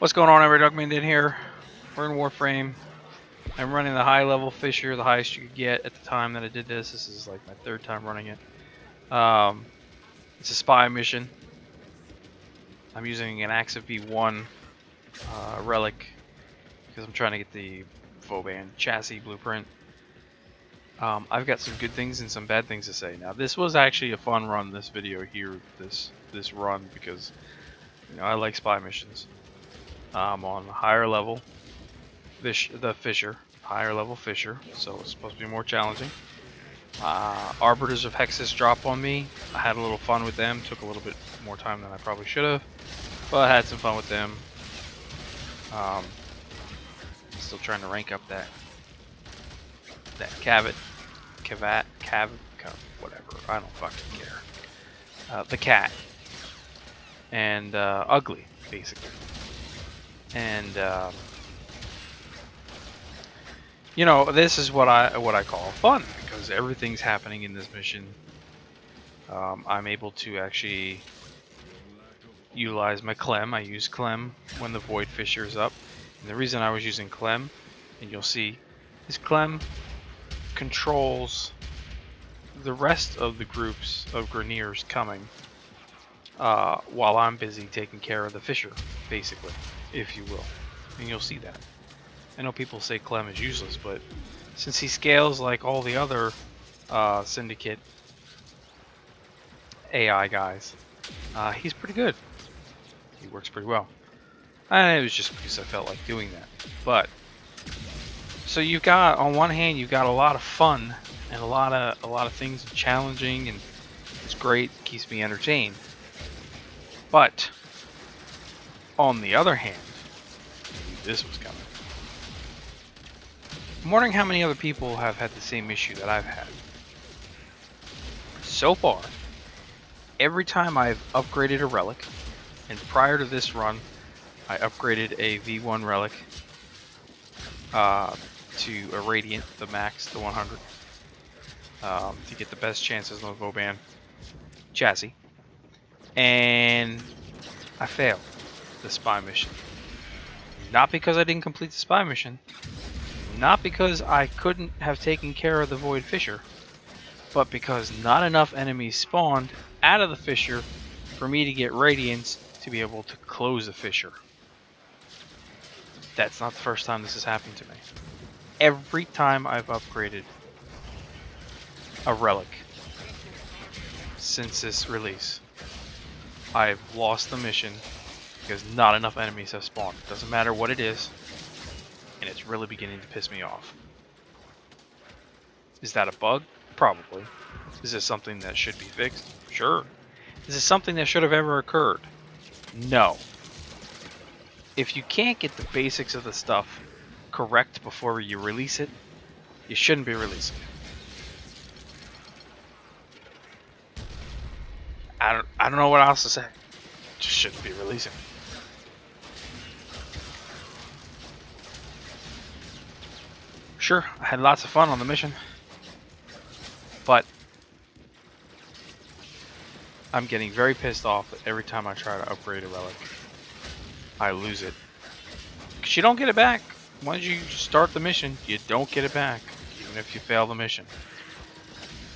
What's going on, everybody? Dominator here. We're in Warframe. I'm running the high level Fissure, the highest you could get at the time that I did this. This is like my third time running it. It's a spy mission. I'm using an Axi Relic because I'm trying to get the Vauban chassis blueprint. I've got some good things and some bad things to say. Now, this was actually a fun run. This video here, this run, because I like spy missions. On a higher level, the Fissure, higher level Fissure, so it's supposed to be more challenging. Arbiters of Hexus drop on me. I had a little fun with them. Took a little bit more time than I probably should have, but I had some fun with them. Still trying to rank up that whatever. I don't fucking care. The cat and ugly, basically. And this is what I call fun, because everything's happening in this mission. I'm able to actually utilize my Clem. I use Clem when the Void Fissure is up, and the reason I was using Clem, and you'll see, is Clem controls the rest of the groups of Grineers coming while I'm busy taking care of the Fissure, basically, if you will. And you'll see that. I know people say Clem is useless, but since he scales like all the other Syndicate AI guys, he's pretty good. He works pretty well. And it was just because I felt like doing that. But so you've got, on one hand, you've got a lot of fun and a lot of things challenging, and it's great, it keeps me entertained. But on the other hand, this was coming. I'm wondering how many other people have had the same issue that I've had. So far, every time I've upgraded a relic, and prior to this run, I upgraded a V1 relic to a Radiant, the max, the 100, to get the best chances on the Vauban chassis. And I failed the spy mission. Not because I didn't complete the spy mission, not because I couldn't have taken care of the Void Fissure, but because not enough enemies spawned out of the Fissure for me to get Radiance to be able to close the Fissure. That's not the first time this has happened to me. Every time I've upgraded a relic since this release, I've lost the mission because not enough enemies have spawned. Doesn't matter what it is, and it's really beginning to piss me off. Is that a bug? Probably. Is this something that should be fixed? Sure. Is this something that should have ever occurred? No. If you can't get the basics of the stuff correct before you release it, you shouldn't be releasing it. I don't know what else to say. Just shouldn't be releasing it. Sure, I had lots of fun on the mission, but I'm getting very pissed off that every time I try to upgrade a relic, I lose it. Because you don't get it back. Once you start the mission, you don't get it back, even if you fail the mission.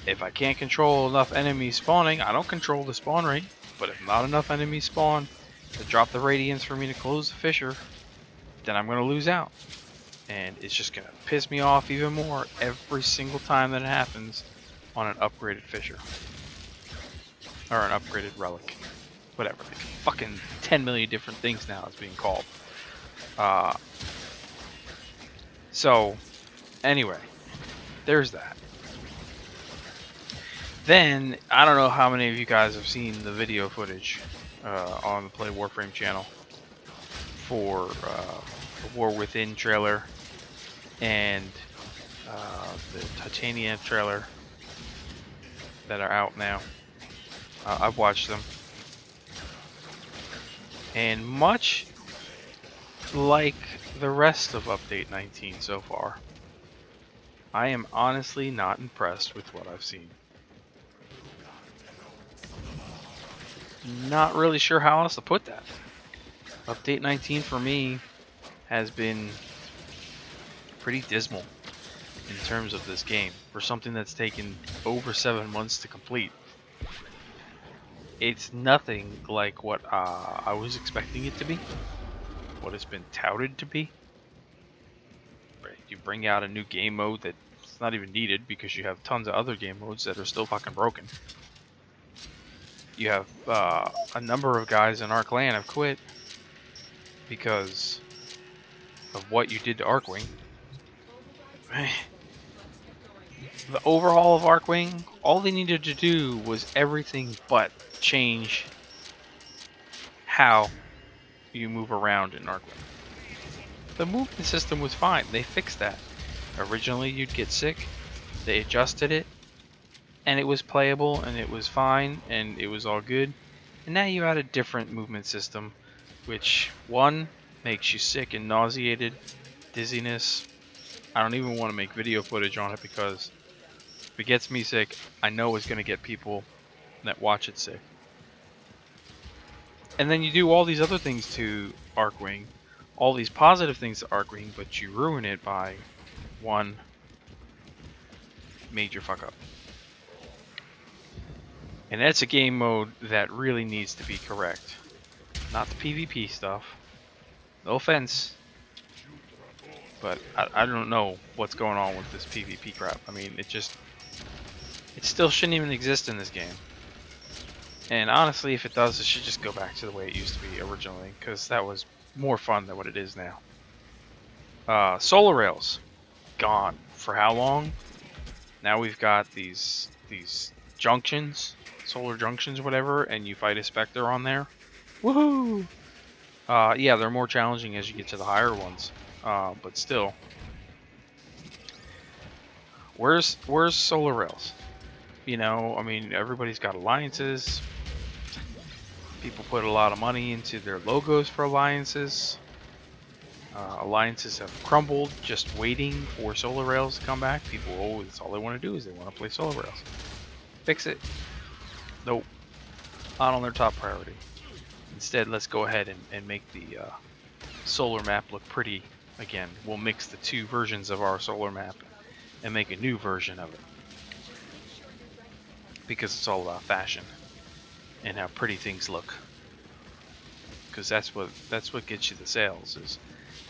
If I can't control enough enemies spawning, I don't control the spawn rate, but if not enough enemies spawn to drop the Radiance for me to close the Fissure, then I'm going to lose out. And it's just going to piss me off even more every single time that it happens on an upgraded Fissure. Or an upgraded relic. Whatever. Like fucking 10 million different things now it's being called. So, anyway. There's that. Then, I don't know how many of you guys have seen the video footage on the Play Warframe channel for the War Within trailer and the Titania trailer that are out now. I've watched them, and much like the rest of Update 19 so far, I am honestly not impressed with what I've seen. Not really sure how else to put that. Update 19 for me has been pretty dismal in terms of this game. For something that's taken over 7 months to complete, it's nothing like what I was expecting it to be, what it's been touted to be. Right? You bring out a new game mode that's not even needed because you have tons of other game modes that are still fucking broken. You have a number of guys in our clan have quit because of what you did to Arcwing. The overhaul of Arcwing, all they needed to do was everything but change how you move around in Arcwing. The movement system was fine. They fixed that. Originally, you'd get sick. They adjusted it, and it was playable, and it was fine, and it was all good. And now you add a different movement system, which, one, makes you sick and nauseated, dizziness. I don't even want to make video footage on it because if it gets me sick, I know it's going to get people that watch it sick. And then you do all these other things to Arcwing, all these positive things to Arcwing, but you ruin it by one major fuck up. And that's a game mode that really needs to be correct. Not the PvP stuff. No offense. But I don't know what's going on with this PvP crap. I mean, it still shouldn't even exist in this game. And honestly, if it does, it should just go back to the way it used to be originally, because that was more fun than what it is now. Solar rails, gone. For how long? Now we've got these junctions, solar junctions, whatever, and you fight a Specter on there. Woohoo! Yeah, they're more challenging as you get to the higher ones. But still, where's solar rails? You know, I mean, everybody's got alliances. People put a lot of money into their logos for alliances. Alliances have crumbled just waiting for solar rails to come back. People, that's all they want to do is they want to play solar rails. Fix it. Nope. Not on their top priority. Instead, let's go ahead and make the solar map look pretty again. We'll mix the two versions of our solar map and make a new version of it. Because it's all about fashion and how pretty things look. Because that's what gets you the sales, is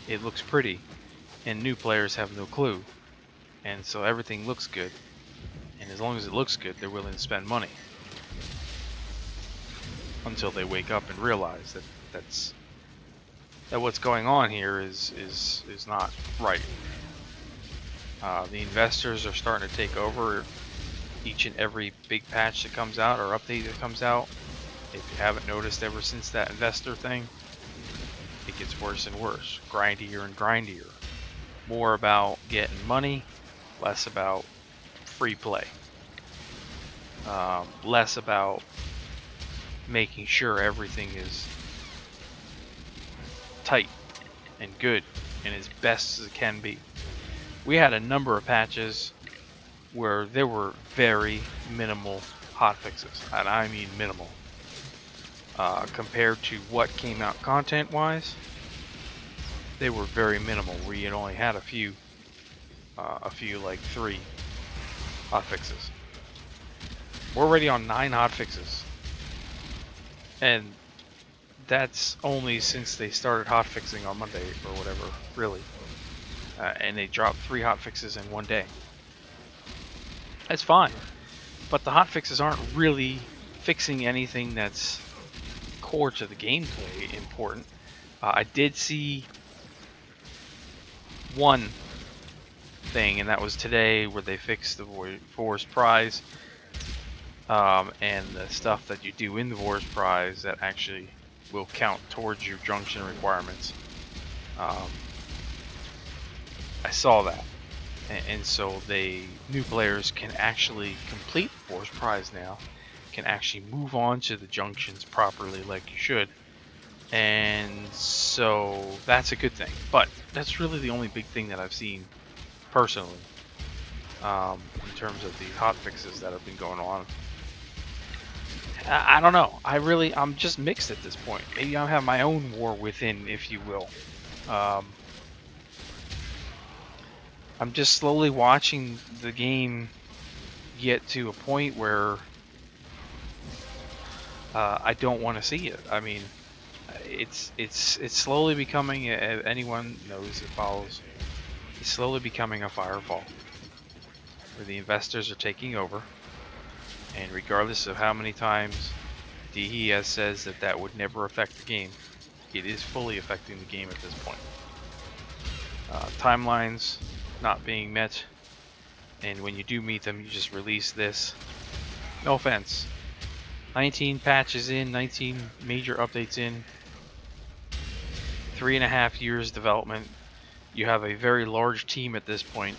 it looks pretty, and new players have no clue, and so everything looks good. And as long as it looks good, they're willing to spend money until they wake up and realize that what's going on here is not right. The investors are starting to take over each and every big patch that comes out or update that comes out. If you haven't noticed, ever since that investor thing, it gets worse and worse, grindier and grindier. More about getting money, less about free play. Less about making sure everything is tight and good and as best as it can be. We had a number of patches where there were very minimal hotfixes, and I mean minimal. Compared to what came out content-wise, they were very minimal. We had only had a few like 3 hotfixes. We're already on 9 hotfixes, and that's only since they started hotfixing on Monday or whatever, really. And they dropped 3 hotfixes in one day. That's fine, but the hotfixes aren't really fixing anything that's core to the gameplay important. I did see one thing, and that was today, where they fixed the Force Prize, and the stuff that you do in the Force Prize that actually will count towards your junction requirements. I saw that, and so new players can actually complete the Force Prize now, can actually move on to the junctions properly like you should, and so that's a good thing. But that's really the only big thing that I've seen personally, in terms of the hotfixes that have been going on. I don't know. I'm just mixed at this point. Maybe I have my own war within, if you will. Um, I'm just slowly watching the game get to a point where I don't want to see it. I mean, it's slowly becoming. Anyone knows it follows. It's slowly becoming a firefall, where the investors are taking over, and regardless of how many times DES says that that would never affect the game, it is fully affecting the game at this point. Timelines not being met, and when you do meet them, you just release this. No offense. 19 patches in, 19 major updates in, 3.5 years development. You have a very large team at this point.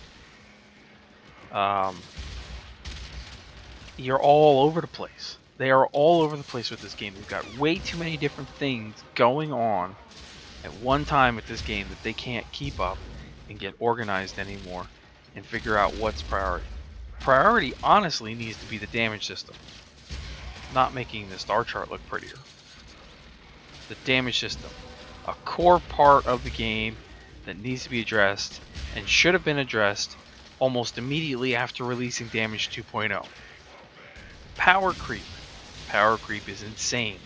You're all over the place. They are all over the place with this game. They've got way too many different things going on at one time with this game that they can't keep up and get organized anymore and figure out what's priority. Priority honestly needs to be the damage system, not making the star chart look prettier. The damage system, a core part of the game that needs to be addressed and should have been addressed almost immediately after releasing Damage 2.0. Power creep. Power creep is insane.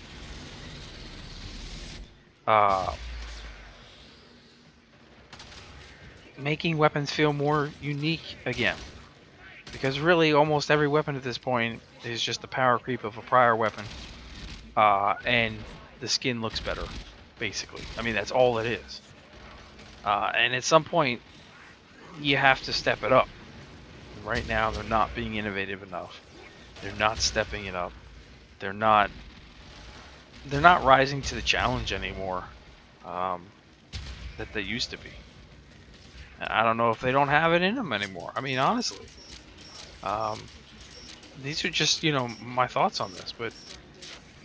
Making weapons feel more unique again. Because really almost every weapon at this point is just the power creep of a prior weapon. And the skin looks better, basically. I mean, that's all it is. And at some point, you have to step it up. Right now, they're not being innovative enough. They're not stepping it up. They're not rising to the challenge anymore that they used to be. I don't know if they don't have it in them anymore. I mean, honestly. These are just, my thoughts on this, but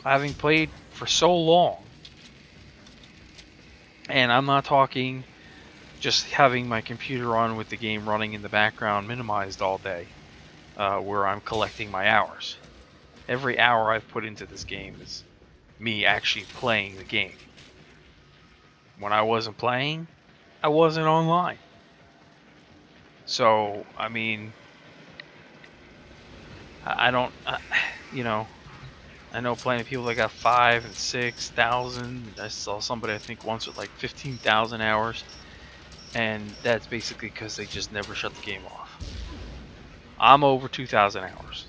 having played for so long, and I'm not talking just having my computer on with the game running in the background minimized all day, where I'm collecting my hours. Every hour I've put into this game is me actually playing the game. When I wasn't playing, I wasn't online. So, I mean, I don't, I know plenty of people that got 5,000 and 6,000. I saw somebody I think once with like 15,000 hours. And that's basically because they just never shut the game off. I'm over 2,000 hours.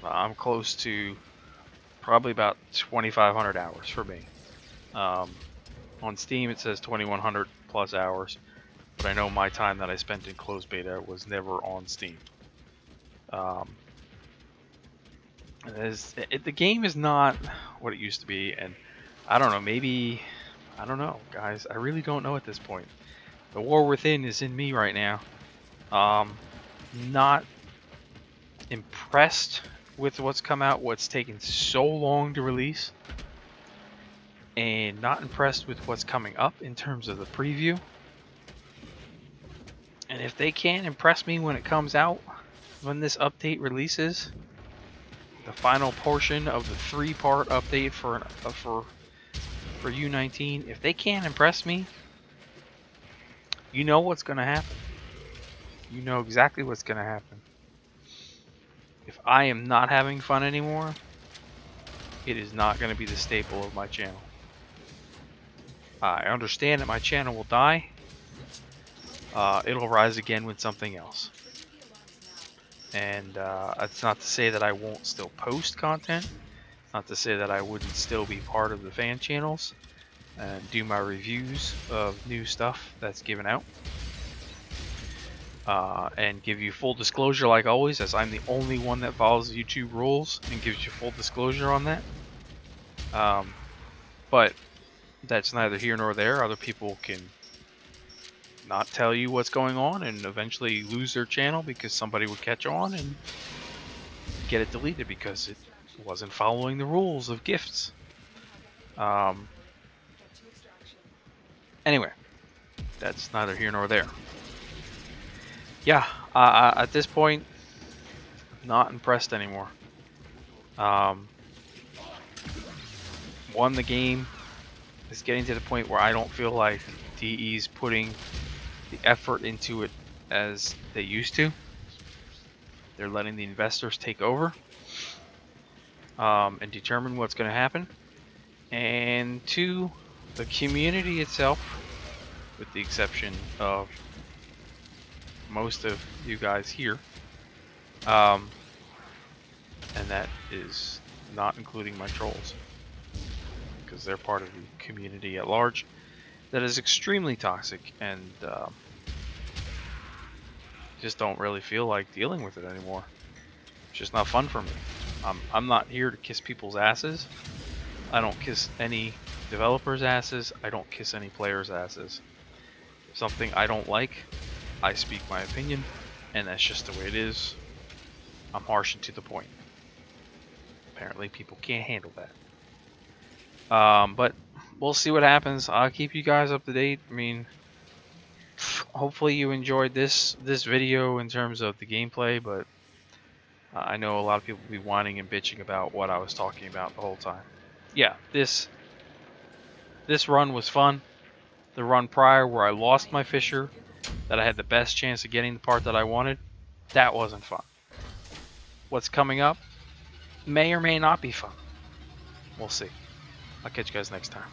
I'm close to probably about 2,500 hours for me. On Steam it says 2,100 plus hours, but I know my time that I spent in closed beta was never on Steam. The game is not what it used to be, and I don't know, I don't know, guys. I really don't know at this point. The war within is in me right now. Not impressed with what's come out, what's taken so long to release, and not impressed with what's coming up in terms of the preview. And if they can't impress me when it comes out, when this update releases, the final portion of the 3-part update for U19, if they can't impress me, you know what's going to happen. You know exactly what's going to happen. If I am not having fun anymore, it is not going to be the staple of my channel. I understand that my channel will die. It'll rise again with something else. And it's not to say that I won't still post content. Not to say that I wouldn't still be part of the fan channels and do my reviews of new stuff that's given out. And give you full disclosure like always, as I'm the only one that follows YouTube rules and gives you full disclosure on that. But that's neither here nor there. Other people can not tell you what's going on and eventually lose their channel because somebody would catch on and get it deleted because it wasn't following the rules of gifts. Anyway, that's neither here nor there. Yeah, at this point, not impressed anymore. won the game. It's getting to the point where I don't feel like DE's putting the effort into it as they used to. They're letting the investors take over and determine what's going to happen. And two, the community itself, with the exception of most of you guys here, and that is not including my trolls, because they're part of the community at large, that is extremely toxic, and just don't really feel like dealing with it anymore. It's just not fun for me. I'm not here to kiss people's asses. I don't kiss any developers' asses. I don't kiss any players' asses. If something I don't like, I speak my opinion, and that's just the way it is. I'm harsh and to the point. Apparently people can't handle that. But we'll see what happens. I'll keep you guys up to date. I mean, hopefully you enjoyed this video in terms of the gameplay, but I know a lot of people will be whining and bitching about what I was talking about the whole time. Yeah, this run was fun. The run prior where I lost my Fissure, that I had the best chance of getting the part that I wanted, that wasn't fun. What's coming up may or may not be fun. We'll see. I'll catch you guys next time.